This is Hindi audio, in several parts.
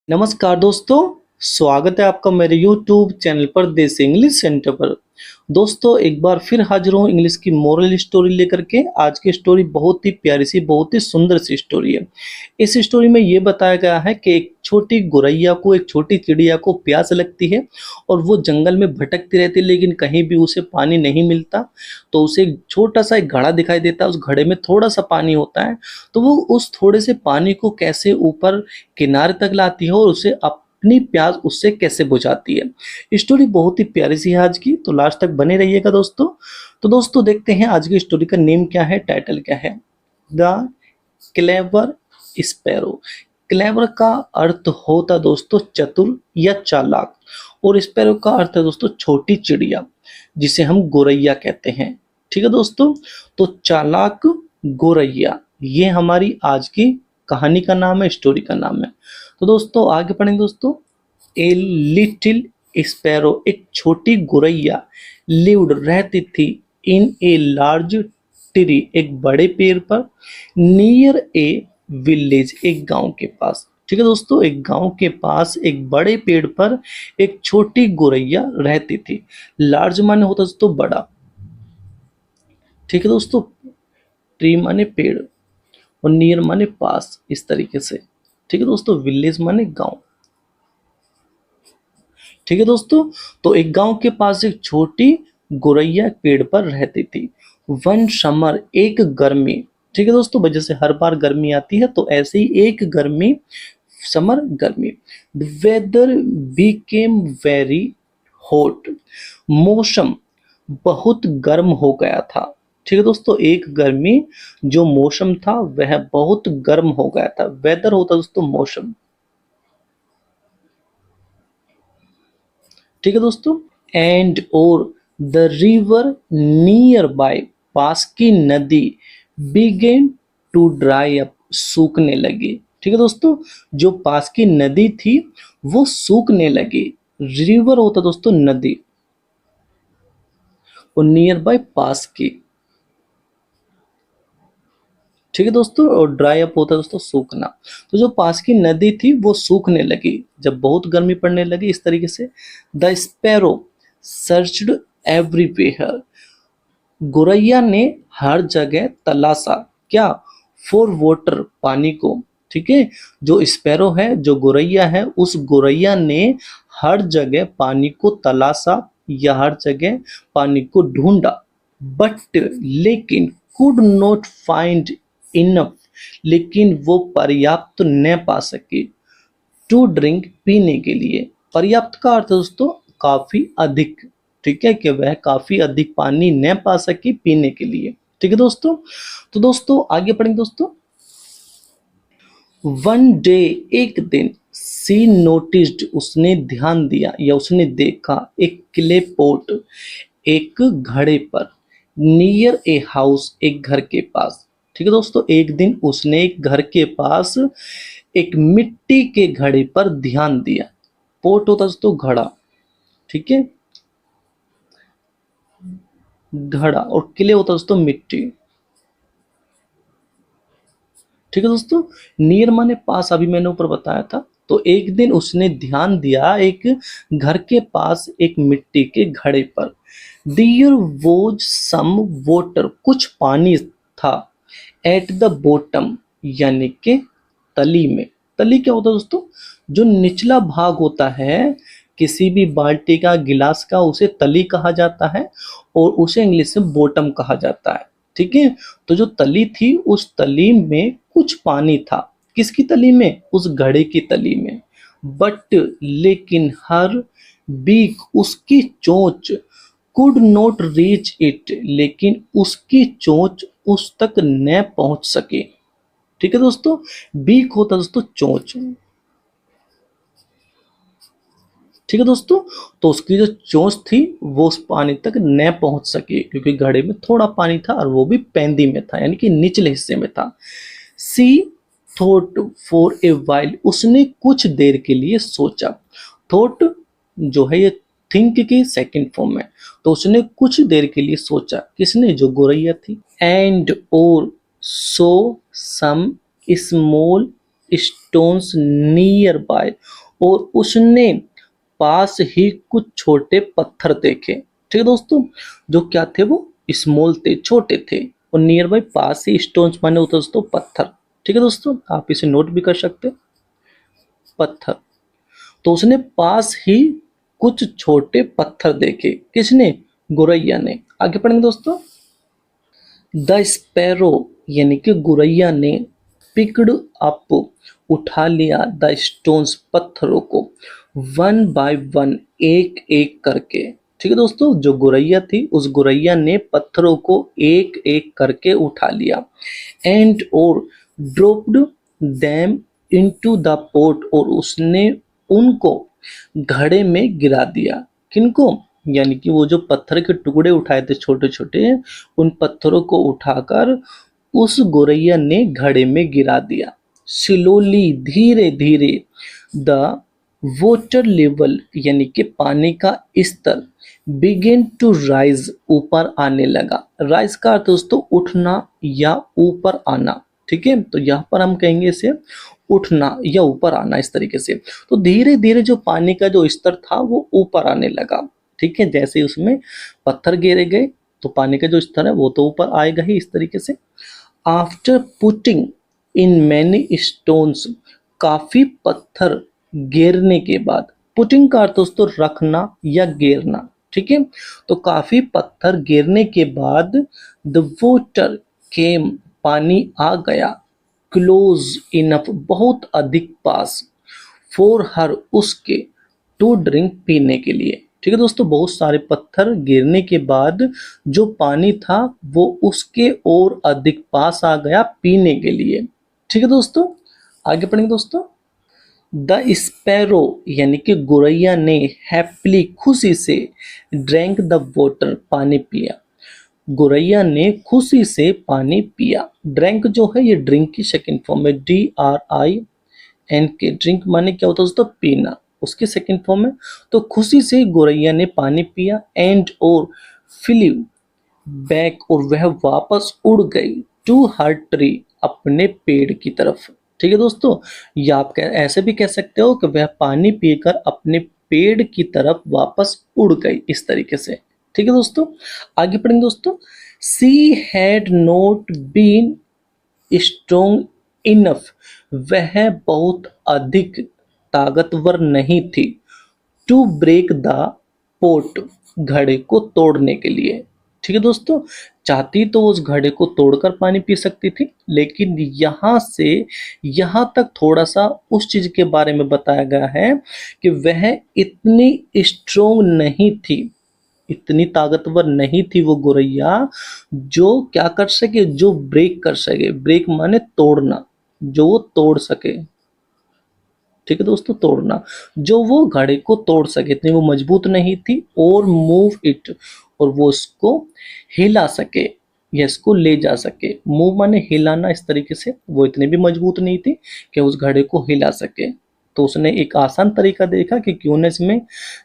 नमस्कार दोस्तों, स्वागत है आपका मेरे YouTube चैनल पर देसी इंग्लिश सेंटर पर। दोस्तों एक बार फिर हाजिर हूँ इंग्लिश की मोरल स्टोरी लेकर के। आज की स्टोरी बहुत ही प्यारी सी, बहुत ही सुंदर सी स्टोरी है। इस स्टोरी में ये बताया गया है कि एक छोटी गौरैया को, एक छोटी चिड़िया को प्यास लगती है और वो जंगल में भटकती रहती है, लेकिन कहीं भी उसे पानी नहीं मिलता। तो उसे एक छोटा सा एक घड़ा दिखाई देता है, उस घड़े में थोड़ा सा पानी होता है। तो वो उस थोड़े से पानी को कैसे ऊपर किनारे तक लाती है और उसे अपनी प्यास उससे कैसे बुझाती है। स्टोरी बहुत ही प्यारी सी है आज की, तो लास्ट तक बने रहिएगा दोस्तों। तो दोस्तों देखते हैं आज की स्टोरी का नेम क्या है, टाइटल क्या है। The clever sparrow. क्लेवर का अर्थ होता दोस्तों चतुर या चालाक, और स्पैरो का अर्थ है दोस्तों छोटी चिड़िया, जिसे हम गोरैया कहते हैं। ठीक है दोस्तों, तो चालाक गोरैया ये हमारी आज की कहानी का नाम है, स्टोरी का नाम है। तो दोस्तों आगे पढ़ेंगे दोस्तों। ए लिटिल स्पैरो, एक छोटी गोरैया, लिव्ड रहती थी, इन ए लार्ज ट्री, एक बड़े पेड़ पर, नियर ए विलेज, एक गांव के पास। ठीक है दोस्तों, एक गांव के पास एक बड़े पेड़ पर एक छोटी गोरैया रहती थी। लार्ज माने होता दोस्तों बड़ा। ठीक है दोस्तों, ट्री माने पेड़ और नियर माने पास, इस तरीके से। ठीक है दोस्तों, विलेज माने गांव। ठीक है दोस्तों, तो एक गांव के पास एक छोटी गोरैया पेड़ पर रहती थी। वन समर, एक गर्मी। ठीक है दोस्तों, वजह से हर बार गर्मी आती है, तो ऐसे ही एक गर्मी, समर गर्मी। The weather became very hot, मौसम बहुत गर्म हो गया था। ठीक है दोस्तों, एक गर्मी जो मौसम था वह बहुत गर्म हो गया था। वेदर होता दोस्तों मौसम। ठीक है दोस्तों, एंड और द रिवर नियर बाय, पास की नदी, बिगेन टू ड्राई अप, सूखने लगी। ठीक है दोस्तों, जो पास की नदी थी वो सूखने लगी। रिवर होता दोस्तों नदी, और नियर बाय पास की। ठीक है दोस्तों, और ड्राई अप होता है दोस्तों सूखना। तो जो पास की नदी थी वो सूखने लगी जब बहुत गर्मी पड़ने लगी, इस तरीके से। द स्पैरो सर्च्ड एवरीवेयर, गोरैया ने हर जगह तलाशा, क्या, फॉर वाटर, पानी को। ठीक है, जो स्पैरो है, जो गोरैया है, उस गोरैया ने हर जगह पानी को तलाशा या हर जगह पानी को ढूंढा। बट लेकिन कुड नॉट फाइंड इनफ, लेकिन वो पर्याप्त न पा सके। टू ड्रिंक, पीने के लिए। पर्याप्त का अर्थ दोस्तों काफी अधिक। ठीक है, कि वह काफी अधिक पानी न पा सकी पीने के लिए। ठीक है दोस्तों, तो दोस्तों आगे पढ़ेंगे दोस्तों। वन डे, एक दिन, सी नोटिस्ड, उसने ध्यान दिया या उसने देखा, एक क्ले पॉट, एक घड़े पर, नियर ए हाउस, एक घर के पास। ठीक है दोस्तों, एक दिन उसने एक घर के पास एक मिट्टी के घड़े पर ध्यान दिया। पोट होता है दोस्तों घड़ा। ठीक है, घड़ा, और किले होता है दोस्तों मिट्टी। ठीक है दोस्तों, नियर माने पास, अभी मैंने ऊपर बताया था। तो एक दिन उसने ध्यान दिया एक घर के पास एक मिट्टी के घड़े पर। देयर वॉज सम वाटर, कुछ पानी था। एट द बॉटम, यानी कि तली में। तली क्या होता है दोस्तों, जो निचला भाग होता है किसी भी बाल्टी का, गिलास का, उसे तली कहा जाता है, और उसे इंग्लिश में बॉटम कहा जाता है। ठीक है, तो जो तली थी उस तली में कुछ पानी था। किसकी तली में, उस घड़े की तली में। बट लेकिन हर बीक, उसकी चोंच, कुड नॉट रीच इट, लेकिन उसकी चोंच उस तक न पहुंच सके। ठीक है दोस्तों, बीक होता है दोस्तों चोंच। ठीक है दोस्तों, तो उसकी जो चोंच थी वो उस पानी तक न पहुंच सकी, क्योंकि घड़े में थोड़ा पानी था और वो भी पैंदी में था, यानी कि निचले हिस्से में था। सी थॉट फॉर ए वाइल, उसने कुछ देर के लिए सोचा। थॉट जो है ये थिंक की सेकंड फॉर्म है। तो उसने कुछ देर के लिए सोचा, किसने, जो गोरैया थी। एंड और so some small stones nearby, और उसने पास ही कुछ छोटे पत्थर देखे। ठीक है दोस्तों, जो क्या थे वो स्मॉल थे, छोटे थे, और near by pass he stones माने होता है दोस्तों पत्थर। ठीक है दोस्तों, आप इसे नोट भी कर सकते हैं, पत्थर। तो उसने पास ही कुछ छोटे पत्थर देखे, किसने? गुरैया ने। आगे पढ़ेंगे दोस्तों। द स्पैरो यानी कि गुरैया ने पिक्ड अप उठा लिया द स्टोन्स पत्थरों को, वन बाय वन एक एक करके। ठीक है दोस्तों, जो गुरैया थी उस गुरैया ने पत्थरों को एक एक करके उठा लिया, एंड और dropped them into the pot, और उसने उनको घड़े में गिरा दिया। किनको? यानी कि वो जो पत्थर के टुकड़े उठाए थे छोटे छोटे, उन पत्थरों को उठाकर उस गोरैया ने घड़े में गिरा दिया। स्लोली धीरे धीरे द वाटर लेवल यानी कि पानी का स्तर बिगिन टू राइज ऊपर आने लगा। राइज का अर्थ दोस्तों उठना या ऊपर आना। ठीक है, तो यहाँ पर हम कहेंगे इसे उठना या ऊपर आना, इस तरीके से। तो धीरे धीरे जो पानी का जो स्तर था वो ऊपर आने लगा। ठीक है, जैसे उसमें पत्थर गिरे गए तो पानी का जो स्तर है वो तो ऊपर आएगा ही, इस तरीके से। After putting in many stones, काफी पत्थर गिरने के बाद। पुटिंग का अर्थ दोस्तों रखना या गिरना। ठीक है, तो काफी पत्थर गिरने के बाद द वाटर केम, पानी आ गया, क्लोज इनफ, बहुत अधिक पास, फॉर हर, उसके, टू ड्रिंक, पीने के लिए। ठीक है दोस्तों, बहुत सारे पत्थर गिरने के बाद जो पानी था वो उसके और अधिक पास आ गया पीने के लिए। ठीक है दोस्तों, आगे पढ़ेंगे दोस्तों। द स्पैरो यानी कि गोरैया ने हैप्पीली, खुशी से, ड्रैंक द वाटर, पानी पिया। गोरैया ने खुशी से पानी पिया। ड्रैंक जो है ये ड्रिंक की सेकंड फॉर्म है, DRINK। ड्रिंक माने क्या होता है दोस्तों? पीना, उसकी सेकंड फॉर्म है। तो खुशी से गोरैया ने पानी पिया, एंड और फ्लीव बैक, और वह वापस उड़ गई, टू हर ट्री, अपने पेड़ की तरफ। ठीक है दोस्तों, या आप ऐसे भी कह सकते हो कि वह पानी पीकर अपने पेड़ की तरफ वापस उड़ गई, इस तरीके से। ठीक है दोस्तों, आगे पढ़ेंगे दोस्तों। She had not been strong enough, वह बहुत अधिक ताकतवर नहीं थी, टू ब्रेक द पोट, घड़े को तोड़ने के लिए। ठीक है दोस्तों, चाहती तो उस घड़े को तोड़कर पानी पी सकती थी, लेकिन यहां से यहां तक थोड़ा सा उस चीज के बारे में बताया गया है कि वह इतनी स्ट्रोंग नहीं थी, इतनी ताकतवर नहीं थी वो गोरैया, जो क्या कर सके, जो ब्रेक कर सके। ब्रेक माने तोड़ना, जो वो तोड़ सके। ठीक है दोस्तों, तोड़ना, जो वो घड़े को तोड़ सके, इतनी वो मजबूत नहीं थी। और मूव इट, और वो उसको हिला सके या इसको ले जा सके। मूव माने हिलाना, इस तरीके से। वो इतनी भी मजबूत नहीं थी कि उस घड़े को हिला सके। तो उसने एक आसान तरीका देखा कि क्यों न इसमें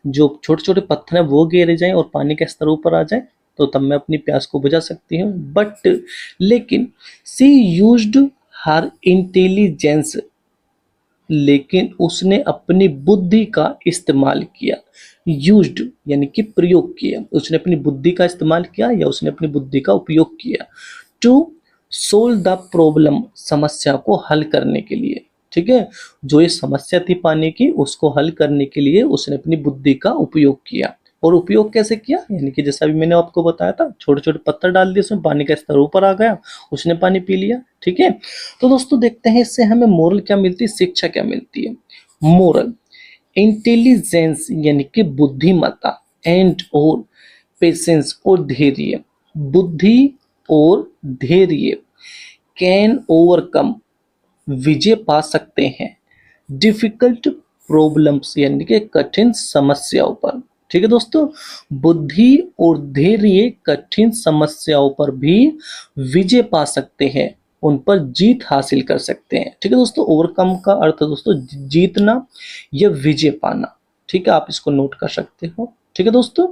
जो छोटे छोटे पत्थर हैं वो गिर जाएं और पानी का स्तर ऊपर आ जाए, तो तब मैं अपनी प्यास को बुझा सकती हूँ। बट लेकिन सी यूज्ड हर इंटेलिजेंस, लेकिन उसने अपनी बुद्धि का इस्तेमाल किया। यूज्ड यानी कि प्रयोग किया, उसने अपनी बुद्धि का इस्तेमाल किया या उसने अपनी बुद्धि का उपयोग किया। टू सोल्व द प्रॉब्लम, समस्या को हल करने के लिए। ठीक है, जो ये समस्या थी पानी की, उसको हल करने के लिए उसने अपनी बुद्धि का उपयोग किया। और उपयोग कैसे किया? यानी कि जैसा भी मैंने आपको बताया था, छोटे छोटे पत्थर डाल दिए उसमें, पानी का स्तर ऊपर आ गया, उसने पानी पी लिया। ठीक है, तो दोस्तों देखते हैं इससे हमें मोरल क्या मिलती है, शिक्षा क्या मिलती है। मोरल, इंटेलिजेंस यानी कि बुद्धिमत्ता, एंड और पेशेंस, और धैर्य, बुद्धि और धैर्य, कैन ओवरकम, विजय पा सकते हैं, डिफिकल्ट प्रॉब्लम्स यानी कि कठिन समस्याओं पर। ठीक है दोस्तों, बुद्धि और धैर्य कठिन समस्याओं पर भी विजय पा सकते हैं, उन पर जीत हासिल कर सकते हैं। ठीक है दोस्तों, ओवरकम का अर्थ है दोस्तों जीतना या विजय पाना। ठीक है, आप इसको नोट कर सकते हो। ठीक है दोस्तों,